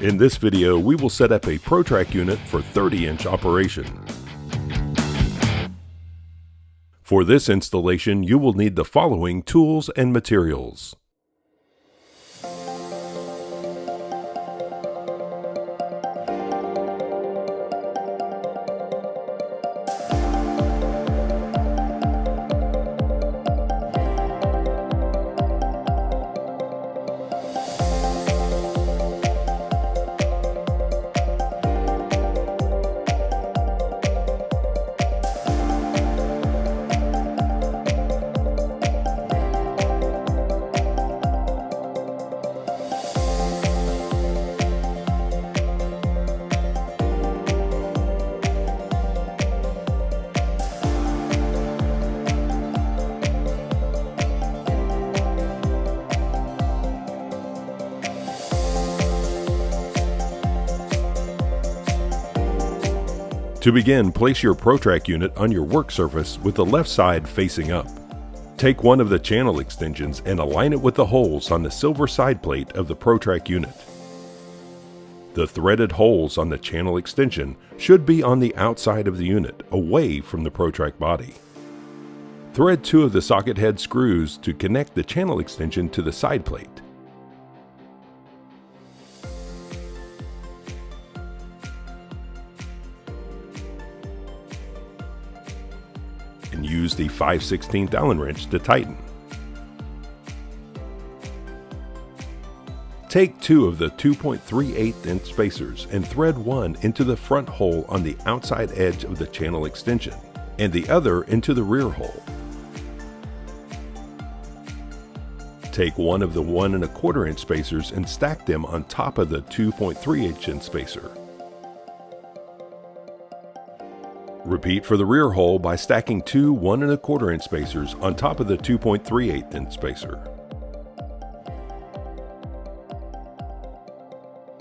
In this video, we will set up a ProTrak unit for 30-inch operation. For this installation, you will need the following tools and materials. To begin, place your ProTrak unit on your work surface with the left side facing up. Take one of the channel extensions and align it with the holes on the silver side plate of the ProTrak unit. The threaded holes on the channel extension should be on the outside of the unit, away from the ProTrak body. Thread two of the socket head screws to connect the channel extension to the side plate. And use the 5/16 Allen wrench to tighten. Take two of the 2.38" spacers and thread one into the front hole on the outside edge of the channel extension and the other into the rear hole. Take one of the 1 1/4" spacers and stack them on top of the 2.38" spacer. Repeat for the rear hole by stacking two 1 1/4" spacers on top of the 2.38" spacer.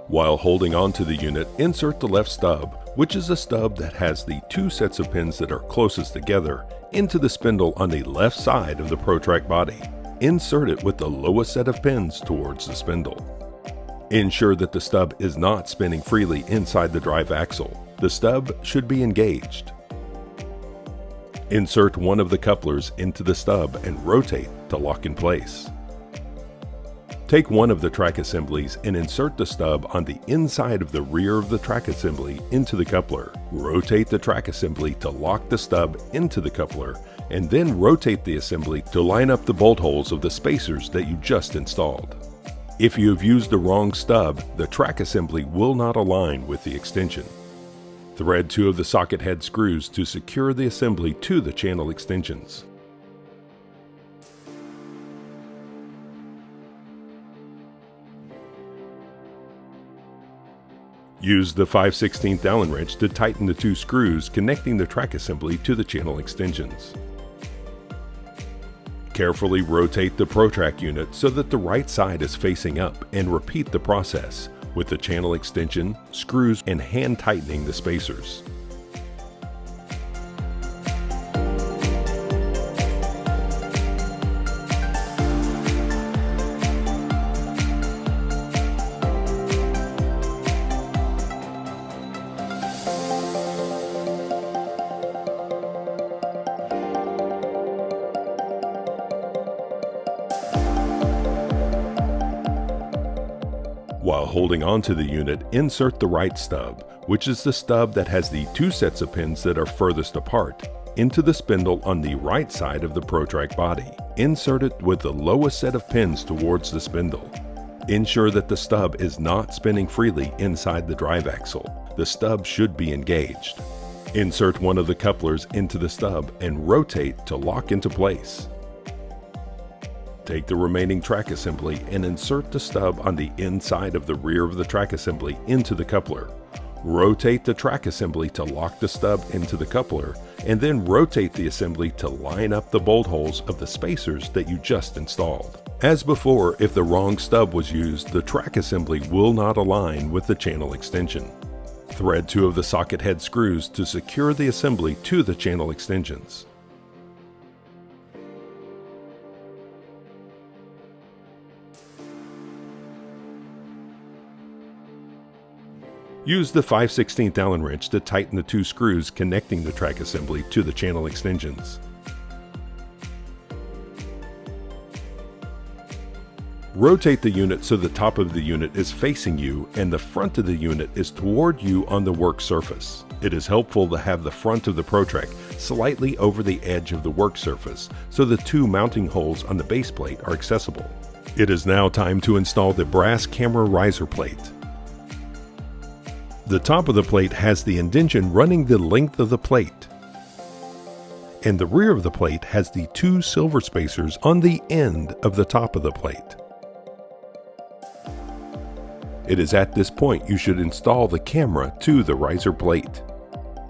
While holding on to the unit, insert the left stub, which is a stub that has the two sets of pins that are closest together, into the spindle on the left side of the ProTrak body. Insert it with the lowest set of pins towards the spindle. Ensure that the stub is not spinning freely inside the drive axle. The stub should be engaged. Insert one of the couplers into the stub and rotate to lock in place. Take one of the track assemblies and insert the stub on the inside of the rear of the track assembly into the coupler. Rotate the track assembly to lock the stub into the coupler, and then rotate the assembly to line up the bolt holes of the spacers that you just installed. If you have used the wrong stub, the track assembly will not align with the extension. Thread two of the socket head screws to secure the assembly to the channel extensions. Use the 5/16 Allen wrench to tighten the two screws connecting the track assembly to the channel extensions. Carefully rotate the ProTrak unit so that the right side is facing up and repeat the process with the channel extension, screws, and hand tightening the spacers. While holding on to the unit, insert the right stub, which is the stub that has the two sets of pins that are furthest apart, into the spindle on the right side of the ProTrak body. Insert it with the lowest set of pins towards the spindle. Ensure that the stub is not spinning freely inside the drive axle. The stub should be engaged. Insert one of the couplers into the stub and rotate to lock into place. Take the remaining track assembly and insert the stub on the inside of the rear of the track assembly into the coupler. Rotate the track assembly to lock the stub into the coupler, and then rotate the assembly to line up the bolt holes of the spacers that you just installed. As before, if the wrong stub was used, the track assembly will not align with the channel extension. Thread two of the socket head screws to secure the assembly to the channel extensions. Use the 5/16 Allen wrench to tighten the 2 screws connecting the track assembly to the channel extensions. Rotate the unit so the top of the unit is facing you and the front of the unit is toward you on the work surface. It is helpful to have the front of the ProTrak slightly over the edge of the work surface so the 2 mounting holes on the base plate are accessible. It is now time to install the brass camera riser plate. The top of the plate has the indention running the length of the plate, and the rear of the plate has the 2 silver spacers on the end of the top of the plate. It is at this point you should install the camera to the riser plate.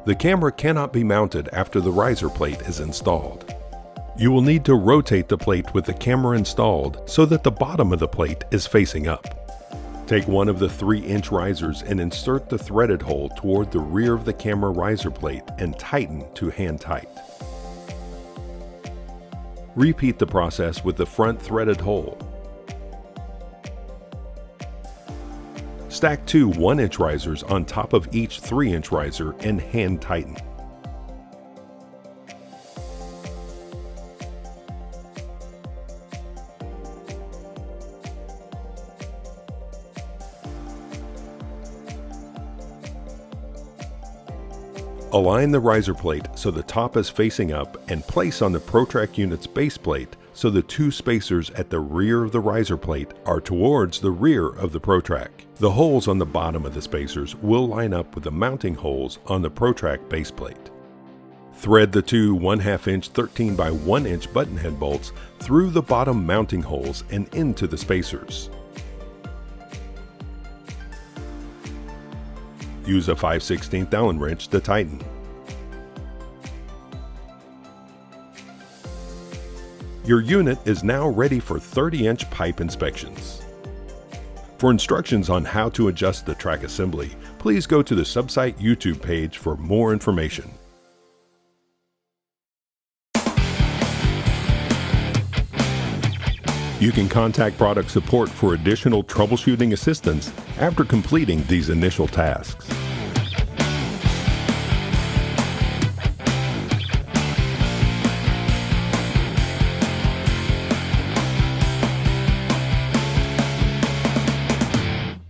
The camera cannot be mounted after the riser plate is installed. You will need to rotate the plate with the camera installed so that the bottom of the plate is facing up. Take one of the 3-inch risers and insert the threaded hole toward the rear of the camera riser plate and tighten to hand tight. Repeat the process with the front threaded hole. Stack 2 1-inch risers on top of each 3-inch riser and hand tighten. Align the riser plate so the top is facing up and place on the ProTrak unit's base plate so the 2 spacers at the rear of the riser plate are towards the rear of the ProTrak. The holes on the bottom of the spacers will line up with the mounting holes on the ProTrak base plate. Thread the 2 1/2-inch 13 by 1 inch button head bolts through the bottom mounting holes and into the spacers. Use a 5/16 Allen wrench to tighten. Your unit is now ready for 30-inch pipe inspections. For instructions on how to adjust the track assembly, please go to the Subsite YouTube page for more information. You can contact product support for additional troubleshooting assistance after completing these initial tasks.